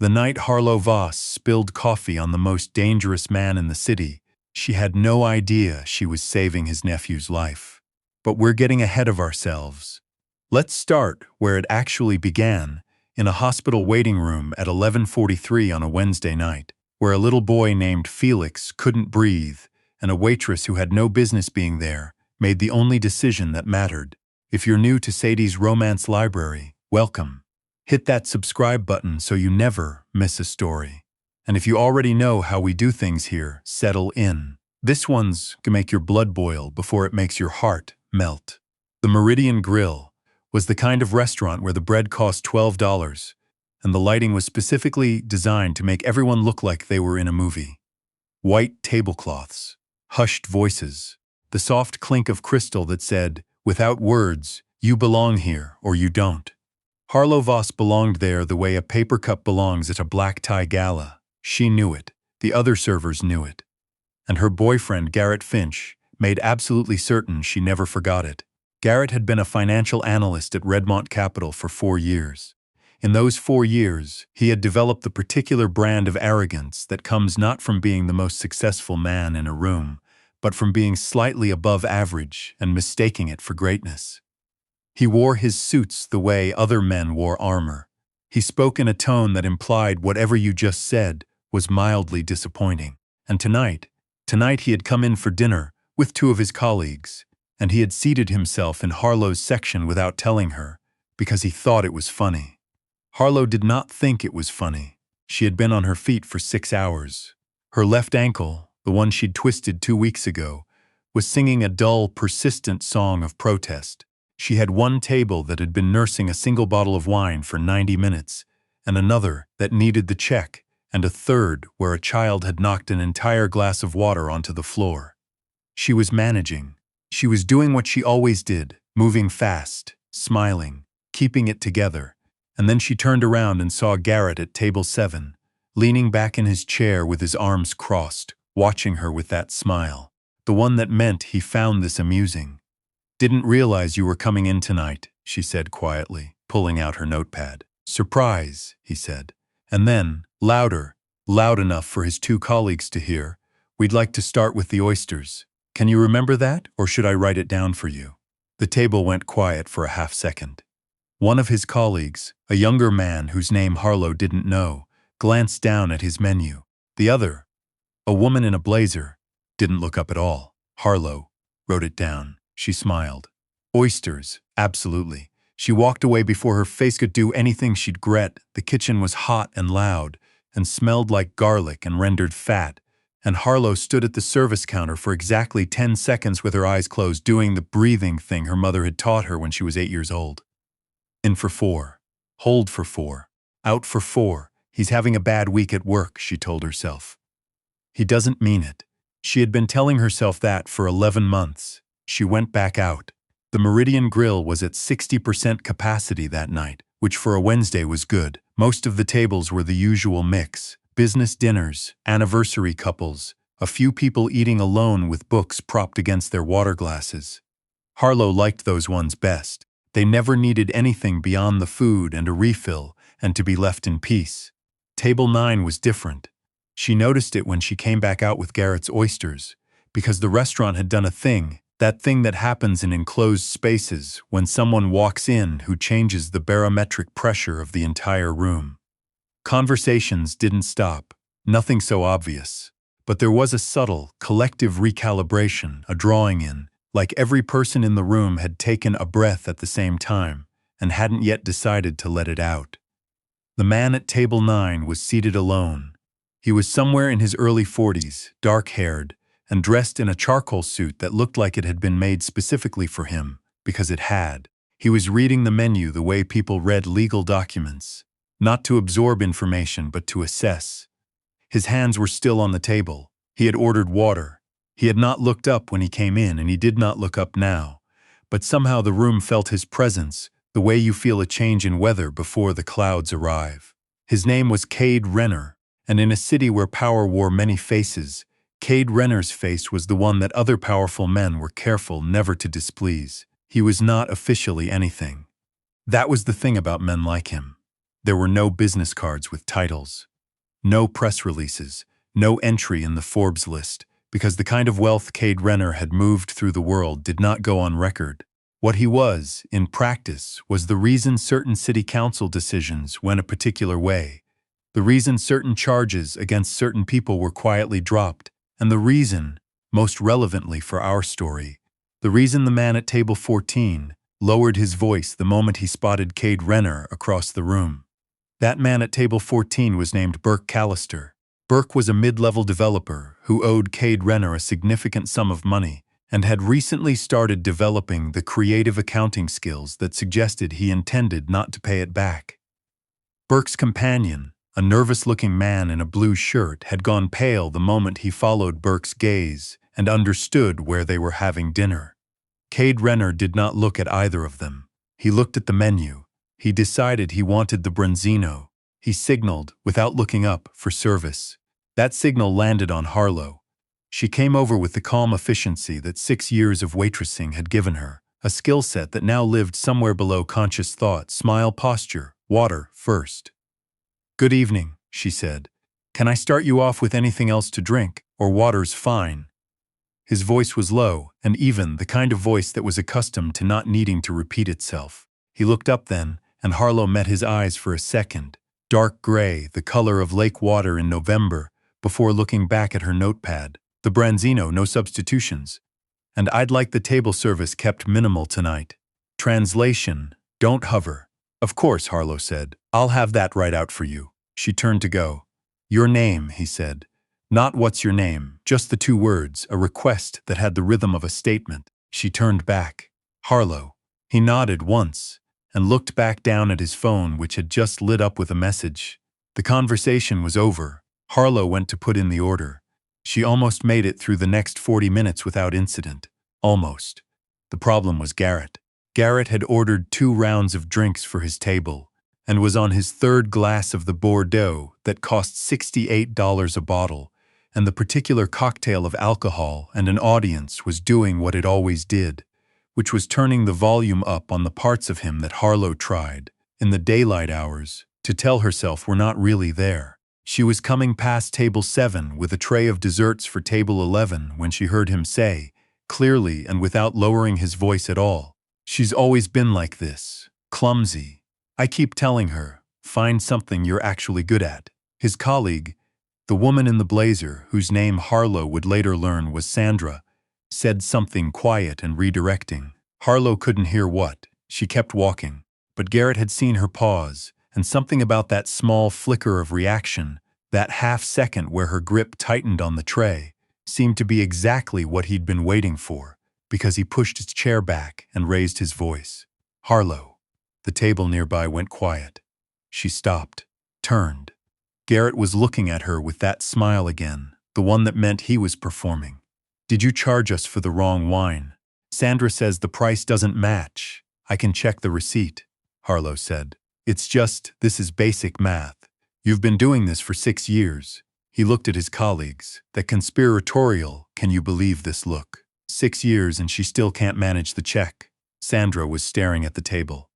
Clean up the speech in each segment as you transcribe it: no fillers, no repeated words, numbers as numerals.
The night Harlow Voss spilled coffee on the most dangerous man in the city, she had no idea she was saving his nephew's life. But we're getting ahead of ourselves. Let's start where it actually began, in a hospital waiting room at 11:43 on a Wednesday night, where a little boy named Felix couldn't breathe, and a waitress who had no business being there made the only decision that mattered. If you're new to Sadie's Romance Library, welcome. Hit that subscribe button so you never miss a story. And if you already know how we do things here, settle in. This one's gonna make your blood boil before it makes your heart melt. The Meridian Grill was the kind of restaurant where the bread cost $12, and the lighting was specifically designed to make everyone look like they were in a movie. White tablecloths, hushed voices, the soft clink of crystal that said, without words, you belong here or you don't. Harlow Voss belonged there the way a paper cup belongs at a black tie gala. She knew it. The other servers knew it. And her boyfriend, Garrett Finch, made absolutely certain she never forgot it. Garrett had been a financial analyst at Redmont Capital for 4 years. In those 4 years, he had developed the particular brand of arrogance that comes not from being the most successful man in a room, but from being slightly above average and mistaking it for greatness. He wore his suits the way other men wore armor. He spoke in a tone that implied whatever you just said was mildly disappointing. And tonight he had come in for dinner with 2 of his colleagues, and he had seated himself in Harlow's section without telling her, because he thought it was funny. Harlow did not think it was funny. She had been on her feet for 6 hours. Her left ankle, the one she'd twisted 2 weeks ago, was singing a dull, persistent song of protest. She had one table that had been nursing a single bottle of wine for 90 minutes, and another that needed the check, and a third where a child had knocked an entire glass of water onto the floor. She was managing. She was doing what she always did, moving fast, smiling, keeping it together. And then she turned around and saw Garrett at table 7, leaning back in his chair with his arms crossed, watching her with that smile, the one that meant he found this amusing. "Didn't realize you were coming in tonight," she said quietly, pulling out her notepad. "Surprise," he said. And then, louder, loud enough for his 2 colleagues to hear, "We'd like to start with the oysters. Can you remember that, or should I write it down for you?" The table went quiet for a half-second. One of his colleagues, a younger man whose name Harlow didn't know, glanced down at his menu. The other, a woman in a blazer, didn't look up at all. Harlow wrote it down. She smiled. Oysters, absolutely. She walked away before her face could do anything she'd regret. The kitchen was hot and loud, and smelled like garlic and rendered fat, and Harlow stood at the service counter for exactly 10 seconds with her eyes closed, doing the breathing thing her mother had taught her when she was 8 years old. In for 4. Hold for 4. Out for 4. He's having a bad week at work, she told herself. He doesn't mean it. She had been telling herself that for 11 months. She went back out. The Meridian Grill was at 60% capacity that night, which for a Wednesday was good. Most of the tables were the usual mix: business dinners, anniversary couples, a few people eating alone with books propped against their water glasses. Harlow liked those ones best. They never needed anything beyond the food and a refill, and to be left in peace. Table 9 was different. She noticed it when she came back out with Garrett's oysters, because the restaurant had done a thing, that thing that happens in enclosed spaces when someone walks in who changes the barometric pressure of the entire room. Conversations didn't stop, nothing so obvious, but there was a subtle, collective recalibration, a drawing in, like every person in the room had taken a breath at the same time and hadn't yet decided to let it out. The man at table 9 was seated alone. He was somewhere in his early 40s, dark-haired, and dressed in a charcoal suit that looked like it had been made specifically for him, because it had. He was reading the menu the way people read legal documents, not to absorb information but to assess. His hands were still on the table. He had ordered water. He had not looked up when he came in, and he did not look up now. But somehow the room felt his presence, the way you feel a change in weather before the clouds arrive. His name was Cade Renner, and in a city where power wore many faces, Cade Renner's face was the one that other powerful men were careful never to displease. He was not officially anything. That was the thing about men like him. There were no business cards with titles, no press releases, no entry in the Forbes list, because the kind of wealth Cade Renner had moved through the world did not go on record. What he was, in practice, was the reason certain city council decisions went a particular way, the reason certain charges against certain people were quietly dropped, and the reason, most relevantly for our story, the reason the man at table 14 lowered his voice the moment he spotted Cade Renner across the room. That man at table 14 was named Burke Callister. Burke was a mid-level developer who owed Cade Renner a significant sum of money and had recently started developing the creative accounting skills that suggested he intended not to pay it back. Burke's companion, a nervous-looking man in a blue shirt, had gone pale the moment he followed Burke's gaze and understood where they were having dinner. Cade Renner did not look at either of them. He looked at the menu. He decided he wanted the branzino. He signaled, without looking up, for service. That signal landed on Harlow. She came over with the calm efficiency that 6 years of waitressing had given her, a skill set that now lived somewhere below conscious thought, smile, posture, water first. "Good evening," she said. "Can I start you off with anything else to drink, or water's fine?" His voice was low and even, the kind of voice that was accustomed to not needing to repeat itself. He looked up then, and Harlow met his eyes for a second, dark gray, the color of lake water in November, before looking back at her notepad. "The branzino, no substitutions. And I'd like the table service kept minimal tonight. Translation, don't hover." "Of course," Harlow said. "I'll have that right out for you." She turned to go. "Your name," he said. Not "what's your name," just the 2 words, a request that had the rhythm of a statement. She turned back. "Harlow." He nodded once and looked back down at his phone, which had just lit up with a message. The conversation was over. Harlow went to put in the order. She almost made it through the next 40 minutes without incident. Almost. The problem was Garrett. Garrett had ordered 2 rounds of drinks for his table and was on his 3rd glass of the Bordeaux that cost $68 a bottle, and the particular cocktail of alcohol and an audience was doing what it always did, which was turning the volume up on the parts of him that Harlow tried, in the daylight hours, to tell herself were not really there. She was coming past table 7 with a tray of desserts for table 11 when she heard him say, clearly and without lowering his voice at all, "She's always been like this, clumsy. I keep telling her, find something you're actually good at." His colleague, the woman in the blazer, whose name Harlow would later learn was Sandra, said something quiet and redirecting. Harlow couldn't hear what. She kept walking. But Garrett had seen her pause, and something about that small flicker of reaction, that half-second where her grip tightened on the tray, seemed to be exactly what he'd been waiting for, because he pushed his chair back and raised his voice. "Harlow." The table nearby went quiet. She stopped, turned. Garrett was looking at her with that smile again, the one that meant he was performing. "Did you charge us for the wrong wine?" "Sandra says the price doesn't match. I can check the receipt," Harlow said. "It's just, this is basic math. You've been doing this for 6 years. He looked at his colleagues. That conspiratorial, can you believe this look? 6 years and she still can't manage the check. Sandra was staring at the table.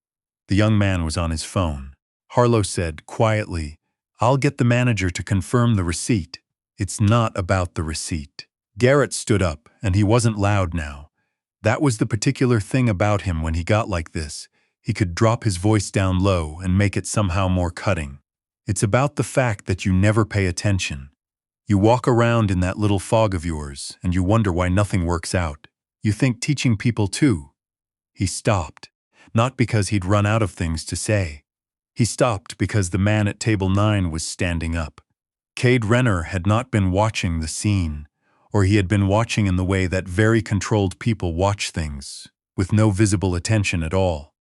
The young man was on his phone. Harlow said, quietly, "I'll get the manager to confirm the receipt." "It's not about the receipt." Garrett stood up, and he wasn't loud now. That was the particular thing about him when he got like this. He could drop his voice down low and make it somehow more cutting. "It's about the fact that you never pay attention. You walk around in that little fog of yours, and you wonder why nothing works out. You think teaching people too." He stopped, not because he'd run out of things to say. He stopped because the man at table 9 was standing up. Cade Renner had not been watching the scene, or he had been watching in the way that very controlled people watch things, with no visible attention at all.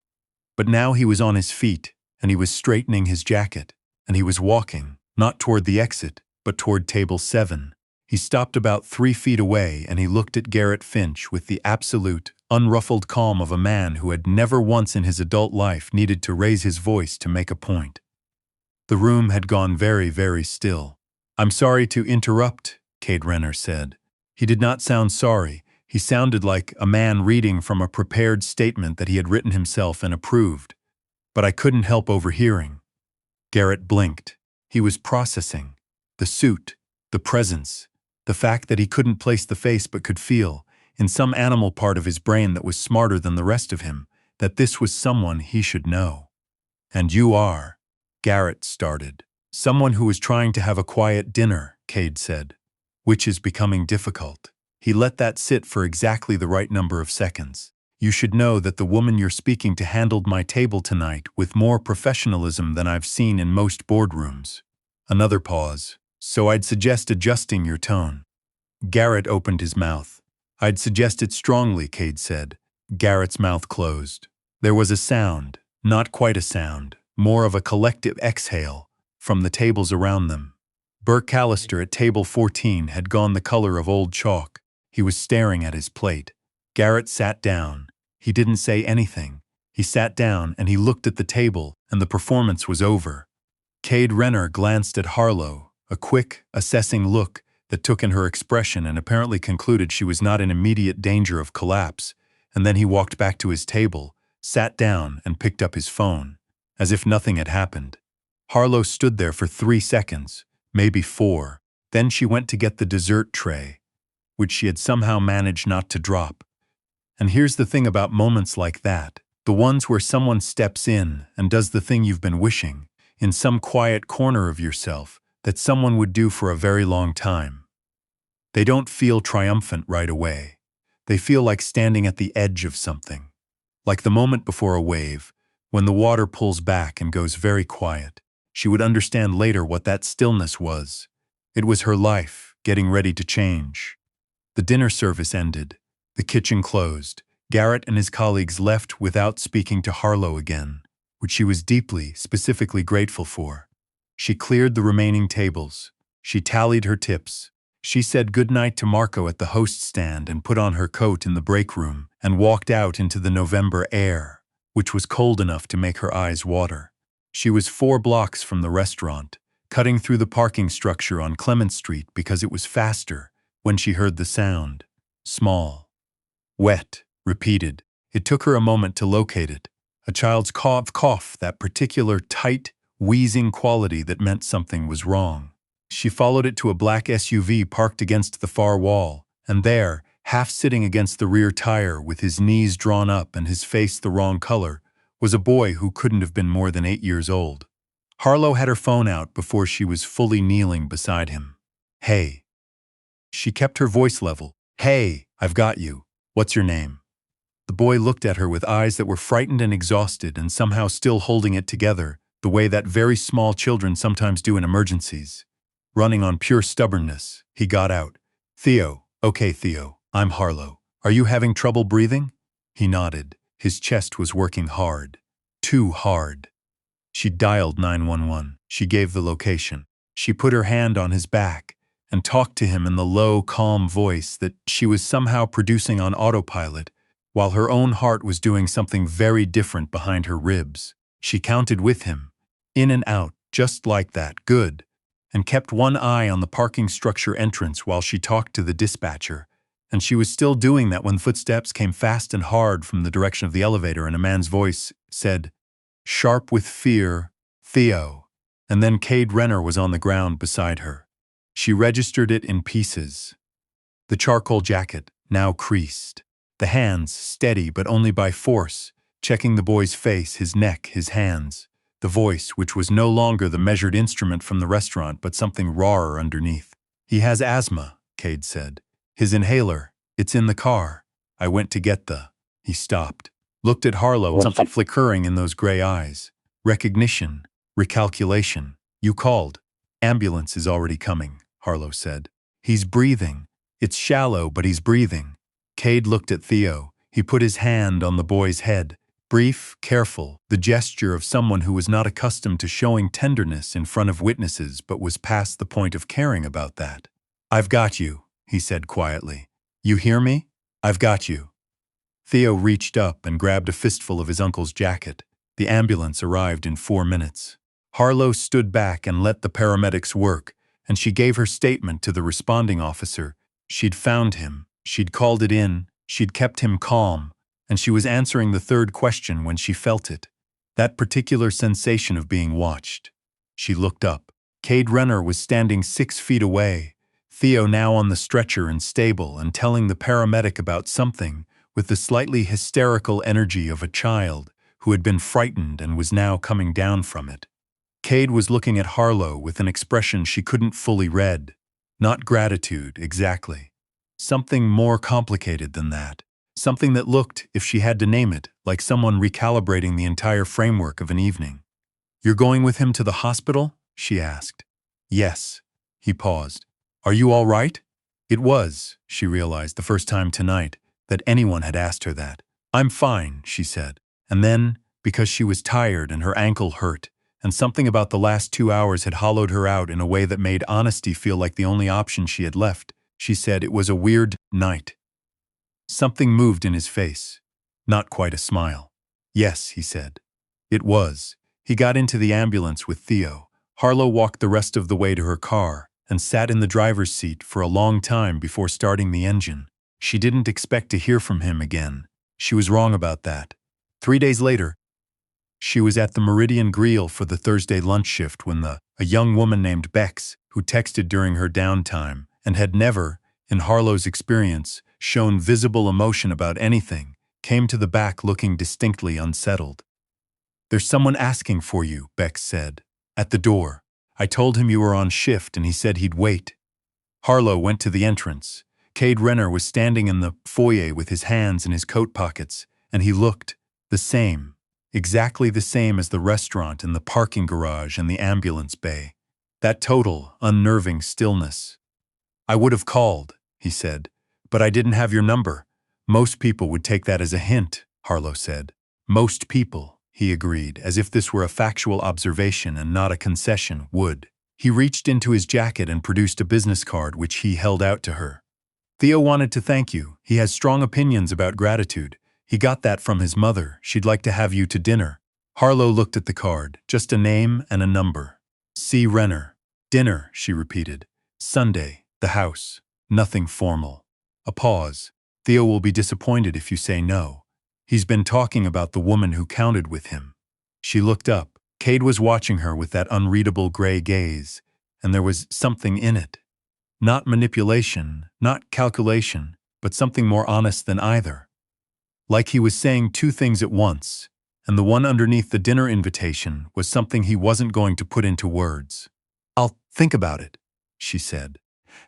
But now he was on his feet, and he was straightening his jacket, and he was walking, not toward the exit, but toward table 7. He stopped about 3 feet away, and he looked at Garrett Finch with the absolute, unruffled calm of a man who had never once in his adult life needed to raise his voice to make a point. The room had gone very, very still. "I'm sorry to interrupt," Cade Renner said. He did not sound sorry. He sounded like a man reading from a prepared statement that he had written himself and approved. "But I couldn't help overhearing." Garrett blinked. He was processing. The suit, the presence, the fact that he couldn't place the face but could feel, in some animal part of his brain that was smarter than the rest of him, that this was someone he should know. "And you are," Garrett started. "Someone who is trying to have a quiet dinner," Cade said. "Which is becoming difficult." He let that sit for exactly the right number of seconds. "You should know that the woman you're speaking to handled my table tonight with more professionalism than I've seen in most boardrooms." Another pause. "So I'd suggest adjusting your tone." Garrett opened his mouth. "I'd suggest it strongly," Cade said. Garrett's mouth closed. There was a sound, not quite a sound, more of a collective exhale, from the tables around them. Burke Callister at table 14 had gone the color of old chalk. He was staring at his plate. Garrett sat down. He didn't say anything. He sat down and he looked at the table, and the performance was over. Cade Renner glanced at Harlow, a quick, assessing look that took in her expression and apparently concluded she was not in immediate danger of collapse, and then he walked back to his table, sat down and picked up his phone, as if nothing had happened. Harlow stood there for 3 seconds, maybe 4. Then she went to get the dessert tray, which she had somehow managed not to drop. And here's the thing about moments like that, the ones where someone steps in and does the thing you've been wishing, in some quiet corner of yourself, that someone would do for a very long time. They don't feel triumphant right away. They feel like standing at the edge of something. Like the moment before a wave, when the water pulls back and goes very quiet. She would understand later what that stillness was. It was her life, getting ready to change. The dinner service ended. The kitchen closed. Garrett and his colleagues left without speaking to Harlow again, which she was deeply, specifically grateful for. She cleared the remaining tables. She tallied her tips. She said goodnight to Marco at the host stand and put on her coat in the break room and walked out into the November air, which was cold enough to make her eyes water. She was 4 blocks from the restaurant, cutting through the parking structure on Clement Street because it was faster, when she heard the sound. Small. Wet. Repeated. It took her a moment to locate it. A child's cough, that particular tight, wheezing quality that meant something was wrong. She followed it to a black SUV parked against the far wall, and there, half sitting against the rear tire with his knees drawn up and his face the wrong color, was a boy who couldn't have been more than 8 years old. Harlow had her phone out before she was fully kneeling beside him. "Hey." She kept her voice level. "Hey, I've got you. What's your name?" The boy looked at her with eyes that were frightened and exhausted and somehow still holding it together, the way that very small children sometimes do in emergencies. Running on pure stubbornness, he got out. "Theo." "Okay, Theo, I'm Harlow. Are you having trouble breathing?" He nodded. His chest was working hard. Too hard. She dialed 911. She gave the location. She put her hand on his back and talked to him in the low, calm voice that she was somehow producing on autopilot, while her own heart was doing something very different behind her ribs. She counted with him, in and out, just like that, good, and kept one eye on the parking structure entrance while she talked to the dispatcher. And she was still doing that when footsteps came fast and hard from the direction of the elevator and a man's voice said, sharp with fear, "Theo." And then Cade Renner was on the ground beside her. She registered it in pieces. The charcoal jacket, now creased. The hands, steady but only by force, checking the boy's face, his neck, his hands. The voice, which was no longer the measured instrument from the restaurant but something rawer underneath. "He has asthma," Cade said. "His inhaler, it's in the car. I went to get the—" He stopped, looked at Harlow, something flickering in those gray eyes. Recognition, recalculation. "You called. Ambulance is already coming," Harlow said. "He's breathing. It's shallow, but he's breathing." Cade looked at Theo. He put his hand on the boy's head. Brief, careful, the gesture of someone who was not accustomed to showing tenderness in front of witnesses but was past the point of caring about that. "I've got you," he said quietly. "You hear me? I've got you." Theo reached up and grabbed a fistful of his uncle's jacket. The ambulance arrived in 4 minutes. Harlow stood back and let the paramedics work, and she gave her statement to the responding officer. She'd found him, she'd called it in, she'd kept him calm, and she was answering the third question when she felt it. That particular sensation of being watched. She looked up. Cade Renner was standing 6 feet away, Theo now on the stretcher and stable and telling the paramedic about something with the slightly hysterical energy of a child who had been frightened and was now coming down from it. Cade was looking at Harlow with an expression she couldn't fully read. Not gratitude, exactly. Something more complicated than that. Something that looked, if she had to name it, like someone recalibrating the entire framework of an evening. "You're going with him to the hospital?" she asked. "Yes." He paused. "Are you all right?" It was, she realized the first time tonight, that anyone had asked her that. "I'm fine," she said. And then, because she was tired and her ankle hurt, and something about the last 2 hours had hollowed her out in a way that made honesty feel like the only option she had left, she said it was a weird night. Something moved in his face. Not quite a smile. "Yes," he said. It was. He got into the ambulance with Theo. Harlow walked the rest of the way to her car and sat in the driver's seat for a long time before starting the engine. She didn't expect to hear from him again. She was wrong about that. 3 days later, she was at the Meridian Grill for the Thursday lunch shift when a young woman named Bex, who texted during her downtime and had never, in Harlow's experience, shown visible emotion about anything, came to the back looking distinctly unsettled. "There's someone asking for you," Bex said. "At the door. I told him you were on shift and he said he'd wait." Harlow went to the entrance. Cade Renner was standing in the foyer with his hands in his coat pockets, and he looked the same, exactly the same as the restaurant and the parking garage and the ambulance bay. That total, unnerving stillness. "I would have called," he said, "but I didn't have your number." "Most people would take that as a hint," Harlow said. "Most people," he agreed, as if this were a factual observation and not a concession, would. He reached into his jacket and produced a business card which he held out to her. "Theo wanted to thank you. He has strong opinions about gratitude. He got that from his mother. She'd like to have you to dinner." Harlow looked at the card, just a name and a number. "C. Renner." "Dinner," she repeated. "Sunday, the house. Nothing formal." A pause. "Theo will be disappointed if you say no. He's been talking about the woman who counted with him." She looked up. Cade was watching her with that unreadable gray gaze, and there was something in it. Not manipulation, not calculation, but something more honest than either. Like he was saying two things at once, and the one underneath the dinner invitation was something he wasn't going to put into words. "I'll think about it," she said.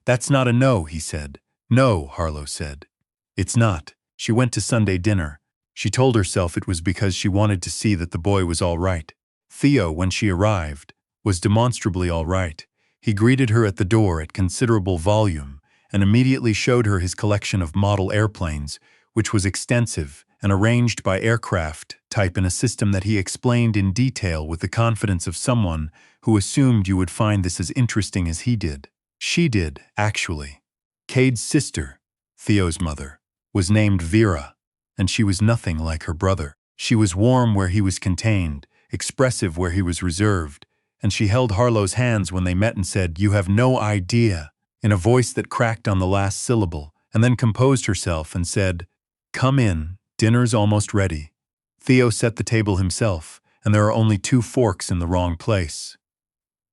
"That's not a no," he said. "No," Harlow said. "It's not." She went to Sunday dinner. She told herself it was because she wanted to see that the boy was all right. Theo, when she arrived, was demonstrably all right. He greeted her at the door at considerable volume and immediately showed her his collection of model airplanes, which was extensive and arranged by aircraft type in a system that he explained in detail with the confidence of someone who assumed you would find this as interesting as he did. She did, actually. Cade's sister, Theo's mother, was named Vera, and she was nothing like her brother. She was warm where he was contained, expressive where he was reserved, and she held Harlow's hands when they met and said, "You have no idea," in a voice that cracked on the last syllable, and then composed herself and said, "Come in, dinner's almost ready." Theo set the table himself, and there are only 2 forks in the wrong place.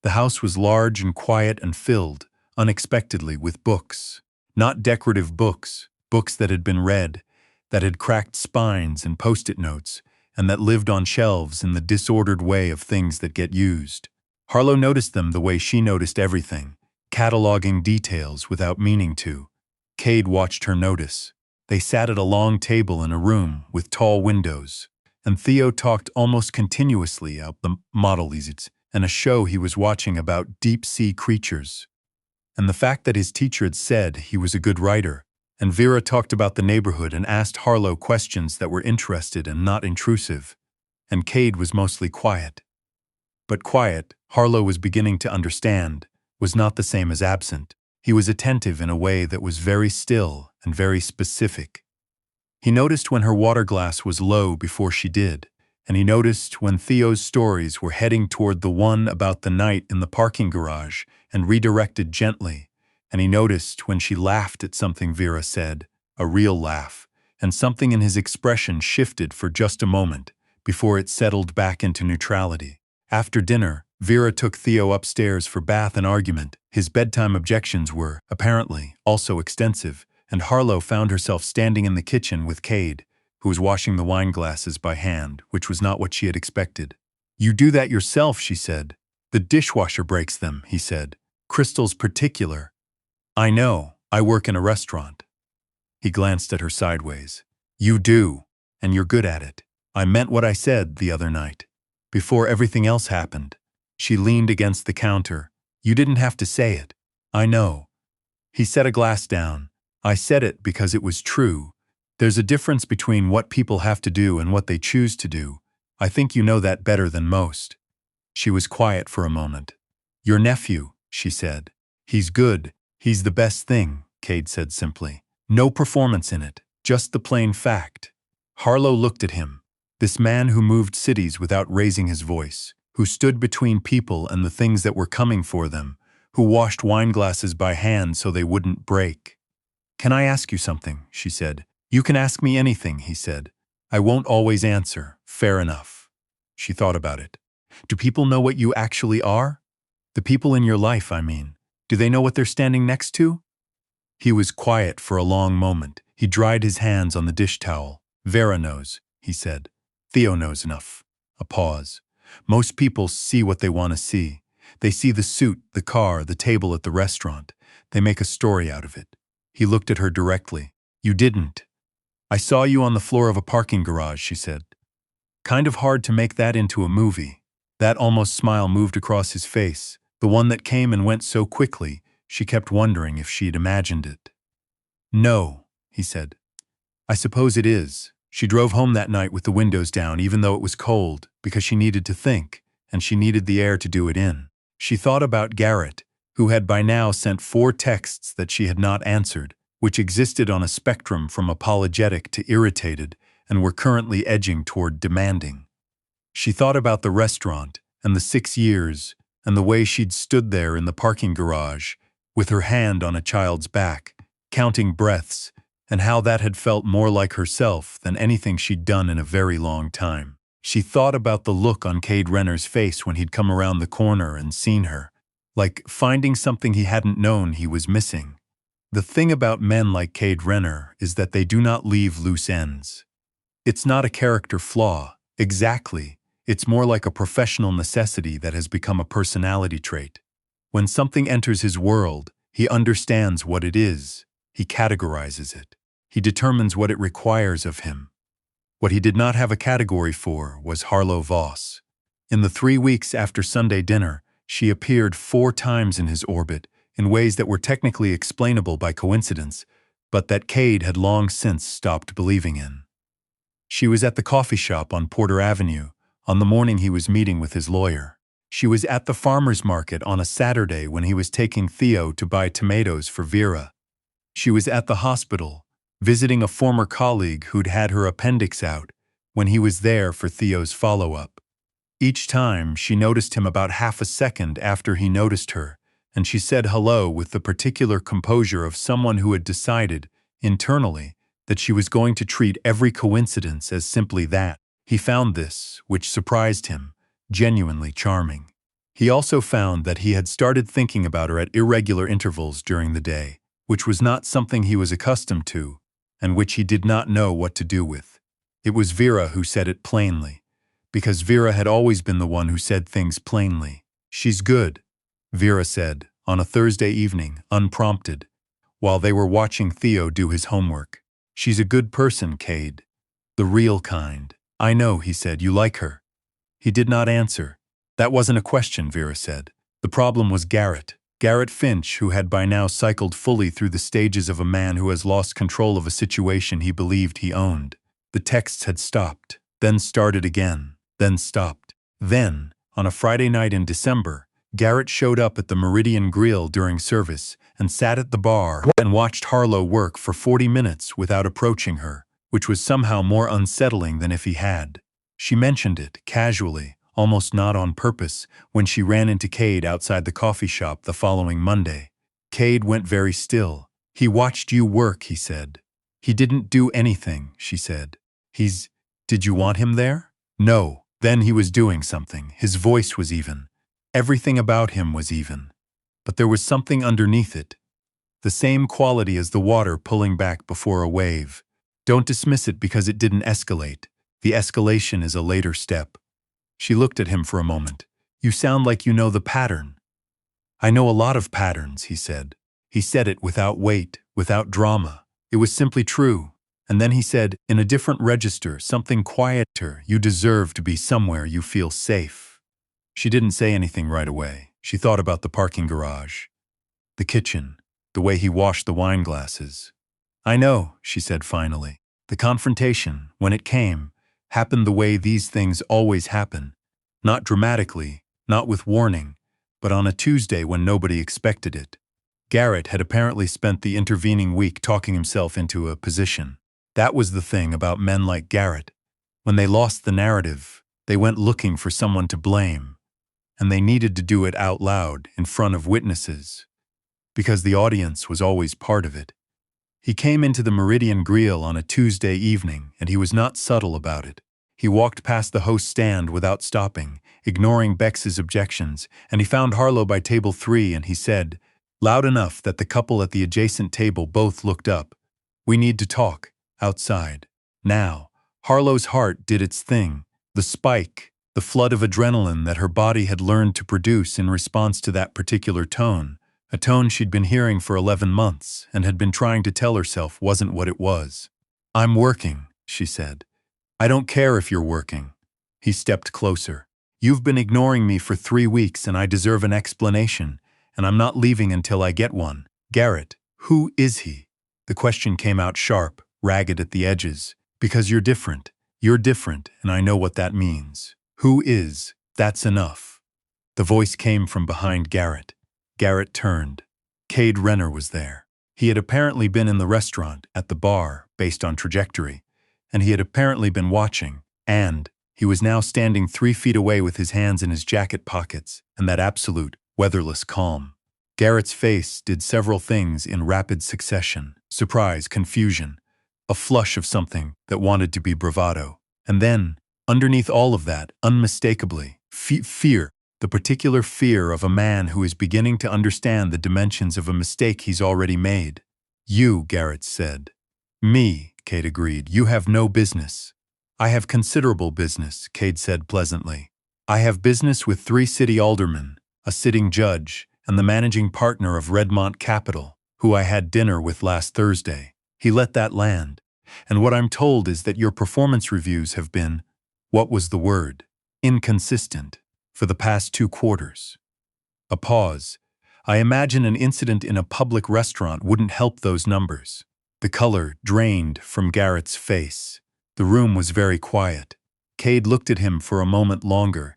The house was large and quiet and filled, unexpectedly, with books. Not decorative books, books that had been read, that had cracked spines and post-it notes, and that lived on shelves in the disordered way of things that get used. Harlow noticed them the way she noticed everything, cataloging details without meaning to. Cade watched her notice. They sat at a long table in a room with tall windows, and Theo talked almost continuously about the modelists and a show he was watching about deep-sea creatures, and the fact that his teacher had said he was a good writer, and Vera talked about the neighborhood and asked Harlow questions that were interested and not intrusive, and Cade was mostly quiet. But quiet, Harlow was beginning to understand, was not the same as absent. He was attentive in a way that was very still and very specific. He noticed when her water glass was low before she did, and he noticed when Theo's stories were heading toward the one about the night in the parking garage and redirected gently, and he noticed when she laughed at something Vera said, a real laugh, and something in his expression shifted for just a moment before it settled back into neutrality. After dinner, Vera took Theo upstairs for bath and argument. His bedtime objections were, apparently, also extensive, and Harlow found herself standing in the kitchen with Cade, who was washing the wine glasses by hand, which was not what she had expected. "You do that yourself," she said. "The dishwasher breaks them," he said. "Crystal's particular." "I know. I work in a restaurant." He glanced at her sideways. "You do, and you're good at it. I meant what I said the other night. Before everything else happened." She leaned against the counter. "You didn't have to say it. I know." He set a glass down. "I said it because it was true. There's a difference between what people have to do and what they choose to do. I think you know that better than most." She was quiet for a moment. "Your nephew," she said. "He's good. He's the best thing," Cade said simply. "No performance in it, just the plain fact." Harlow looked at him. This man who moved cities without raising his voice, who stood between people and the things that were coming for them, who washed wine glasses by hand so they wouldn't break. "Can I ask you something?" she said. "You can ask me anything," he said. "I won't always answer. Fair enough." She thought about it. "Do people know what you actually are? The people in your life, I mean. Do they know what they're standing next to?" He was quiet for a long moment. He dried his hands on the dish towel. "Vera knows," he said. "Theo knows enough." A pause. "Most people see what they want to see. They see the suit, the car, the table at the restaurant. They make a story out of it." He looked at her directly. "You didn't. I saw you on the floor of a parking garage," she said. "Kind of hard to make that into a movie." That almost smile moved across his face, the one that came and went so quickly, she kept wondering if she'd imagined it. "No," he said. "I suppose it is." She drove home that night with the windows down even though it was cold, because she needed to think, and she needed the air to do it in. She thought about Garrett, who had by now sent 4 texts that she had not answered, which existed on a spectrum from apologetic to irritated and were currently edging toward demanding. She thought about the restaurant and the 6 years and the way she'd stood there in the parking garage with her hand on a child's back, counting breaths, and how that had felt more like herself than anything she'd done in a very long time. She thought about the look on Cade Renner's face when he'd come around the corner and seen her, like finding something he hadn't known he was missing. The thing about men like Cade Renner is that they do not leave loose ends. It's not a character flaw, exactly. It's more like a professional necessity that has become a personality trait. When something enters his world, he understands what it is. He categorizes it. He determines what it requires of him. What he did not have a category for was Harlow Voss. In the 3 weeks after Sunday dinner, she appeared 4 times in his orbit, in ways that were technically explainable by coincidence, but that Cade had long since stopped believing in. She was at the coffee shop on Porter Avenue, on the morning he was meeting with his lawyer. She was at the farmer's market on a Saturday when he was taking Theo to buy tomatoes for Vera. She was at the hospital, visiting a former colleague who'd had her appendix out, when he was there for Theo's follow-up. Each time, she noticed him about half a second after he noticed her, and she said hello with the particular composure of someone who had decided, internally, that she was going to treat every coincidence as simply that. He found this, which surprised him, genuinely charming. He also found that he had started thinking about her at irregular intervals during the day, which was not something he was accustomed to, and which he did not know what to do with. It was Vera who said it plainly, because Vera had always been the one who said things plainly. "She's good," Vera said, on a Thursday evening, unprompted, while they were watching Theo do his homework. "She's a good person, Cade. The real kind." "I know," he said. "You like her." He did not answer. "That wasn't a question," Vera said. "The problem was Garrett. Garrett Finch, who had by now cycled fully through the stages of a man who has lost control of a situation he believed he owned. The texts had stopped, then started again, then stopped. Then, on a Friday night in December, Garrett showed up at the Meridian Grill during service and sat at the bar and watched Harlow work for 40 minutes without approaching her, which was somehow more unsettling than if he had. She mentioned it, casually, almost not on purpose, when she ran into Cade outside the coffee shop the following Monday. Cade went very still. "He watched you work," he said. "He didn't do anything," she said. Did you want him there?" "No." Then he was doing something. His voice was even. Everything about him was even. But there was something underneath it. The same quality as the water pulling back before a wave. Don't dismiss it because it didn't escalate. The escalation is a later step. She looked at him for a moment. You sound like you know the pattern. I know a lot of patterns, he said. He said it without weight, without drama. It was simply true. And then he said, in a different register, something quieter, you deserve to be somewhere you feel safe. She didn't say anything right away. She thought about the parking garage, the kitchen, the way he washed the wine glasses. I know, she said finally. The confrontation, when it came, happened the way these things always happen. Not dramatically, not with warning, but on a Tuesday when nobody expected it. Garrett had apparently spent the intervening week talking himself into a position. That was the thing about men like Garrett. When they lost the narrative, they went looking for someone to blame. And they needed to do it out loud, in front of witnesses. Because the audience was always part of it. He came into the Meridian Grill on a Tuesday evening, and he was not subtle about it. He walked past the host's stand without stopping, ignoring Bex's objections, and he found Harlow by table 3 and he said, loud enough that the couple at the adjacent table both looked up, "We need to talk, outside, now." Harlow's heart did its thing, the spike, the flood of adrenaline that her body had learned to produce in response to that particular tone, a tone she'd been hearing for 11 months and had been trying to tell herself wasn't what it was. "I'm working," she said. "I don't care if you're working." He stepped closer. "You've been ignoring me for 3 weeks and I deserve an explanation, and I'm not leaving until I get one." "Garrett, who is he?" The question came out sharp, ragged at the edges. "Because you're different. You're different, and I know what that means." "Who is? That's enough." The voice came from behind Garrett. Garrett turned. Cade Renner was there. He had apparently been in the restaurant, at the bar, based on trajectory, and he had apparently been watching, and he was now standing 3 feet away with his hands in his jacket pockets and that absolute, weatherless calm. Garrett's face did several things in rapid succession: surprise, confusion, a flush of something that wanted to be bravado. And then, underneath all of that, unmistakably, fear. The particular fear of a man who is beginning to understand the dimensions of a mistake he's already made. "You," Garrett said. "Me," Cade agreed. "You have no business." "I have considerable business," Cade said pleasantly. "I have business with 3 city aldermen, a sitting judge, and the managing partner of Redmont Capital, who I had dinner with last Thursday." He let that land. "And what I'm told is that your performance reviews have been," what was the word? "Inconsistent. For the past 2 quarters. A pause. "I imagine an incident in a public restaurant wouldn't help those numbers." The color drained from Garrett's face. The room was very quiet. Cade looked at him for a moment longer,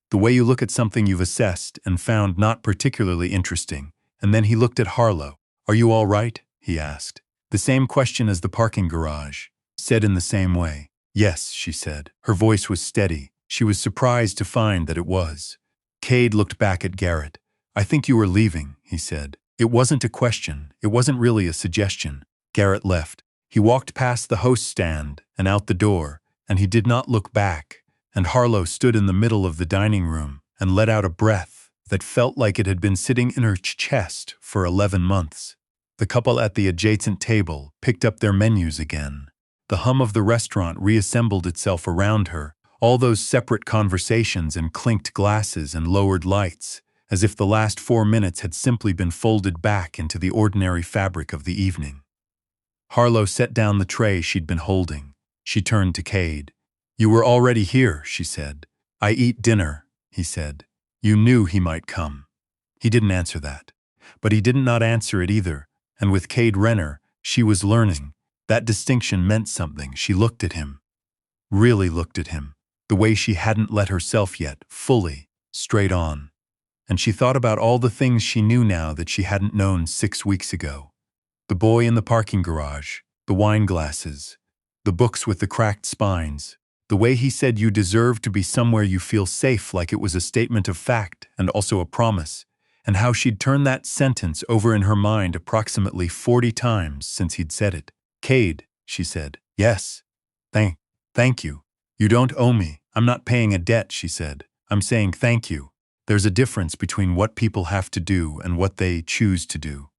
the way you look at something you've assessed and found not particularly interesting, and then he looked at Harlow. "Are you all right?" he asked. The same question as the parking garage, said in the same way. "Yes," she said. Her voice was steady. She was surprised to find that it was. Cade looked back at Garrett. "I think you were leaving," he said. It wasn't a question. It wasn't really a suggestion. Garrett left. He walked past the host stand and out the door, and he did not look back. And Harlow stood in the middle of the dining room and let out a breath that felt like it had been sitting in her chest for 11 months. The couple at the adjacent table picked up their menus again. The hum of the restaurant reassembled itself around her, all those separate conversations and clinked glasses and lowered lights, as if the last 4 minutes had simply been folded back into the ordinary fabric of the evening. Harlow set down the tray she'd been holding. She turned to Cade. "You were already here," she said. "I eat dinner," he said. "You knew he might come." He didn't answer that. But he did not answer it either, and with Cade Renner, she was learning. That distinction meant something. She looked at him. Really looked at him. The way she hadn't let herself yet, fully, straight on. And she thought about all the things she knew now that she hadn't known 6 weeks ago. The boy in the parking garage, the wine glasses, the books with the cracked spines, the way he said you deserve to be somewhere you feel safe like it was a statement of fact and also a promise, and how she'd turned that sentence over in her mind approximately 40 times since he'd said it. "Cade," she said. "Yes. Thank you. You don't owe me. I'm not paying a debt," she said. "I'm saying thank you." There's a difference between what people have to do and what they choose to do.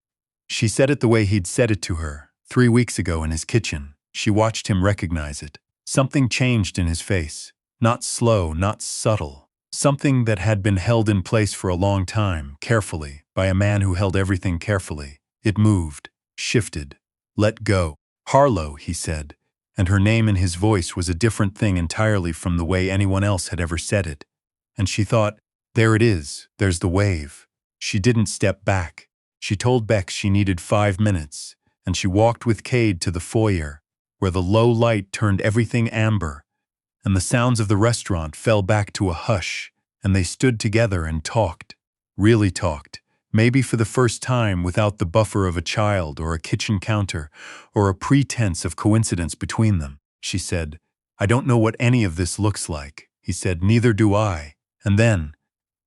She said it the way he'd said it to her, 3 weeks ago in his kitchen. She watched him recognize it. Something changed in his face. Not slow, not subtle. Something that had been held in place for a long time, carefully, by a man who held everything carefully. It moved, shifted, let go. Harlow, he said, and her name in his voice was a different thing entirely from the way anyone else had ever said it. And she thought, there it is, there's the wave. She didn't step back. She told Bex she needed 5 minutes, and she walked with Cade to the foyer, where the low light turned everything amber, and the sounds of the restaurant fell back to a hush, and they stood together and talked. Really talked. Maybe for the first time without the buffer of a child or a kitchen counter or a pretense of coincidence between them. She said, I don't know what any of this looks like. He said, neither do I. And then,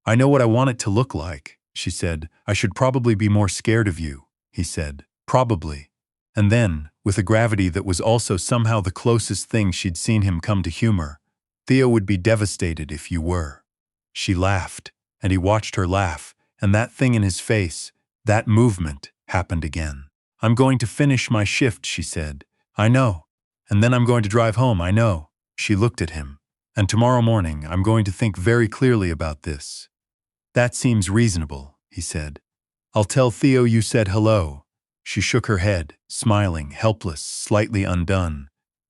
I know what I want it to look like. She said, I should probably be more scared of you. He said, probably. And then, with a gravity that was also somehow the closest thing she'd seen him come to humor, Theo would be devastated if you were. She laughed, and he watched her laugh, and that thing in his face, that movement, happened again. I'm going to finish my shift, she said. I know. And then I'm going to drive home, I know. She looked at him. And tomorrow morning, I'm going to think very clearly about this. That seems reasonable, he said. I'll tell Theo you said hello. She shook her head, smiling, helpless, slightly undone.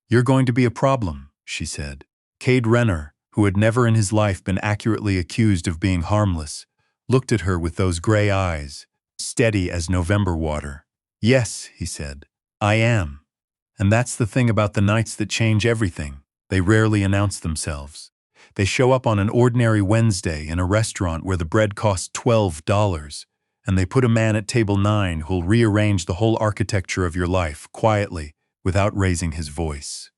You're going to be a problem, she said. Cade Renner, who had never in his life been accurately accused of being harmless, looked at her with those gray eyes, steady as November water. Yes, he said, I am. And that's the thing about the nights that change everything. They rarely announce themselves. They show up on an ordinary Wednesday in a restaurant where the bread costs $12, and they put a man at table 9 who'll rearrange the whole architecture of your life quietly, without raising his voice.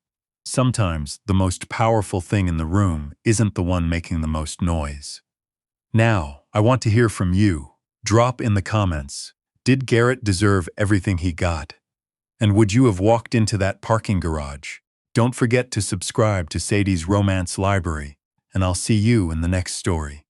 Sometimes the most powerful thing in the room isn't the one making the most noise. Now, I want to hear from you. Drop in the comments. Did Garrett deserve everything he got? And would you have walked into that parking garage? Don't forget to subscribe to Sadie's Romance Library, and I'll see you in the next story.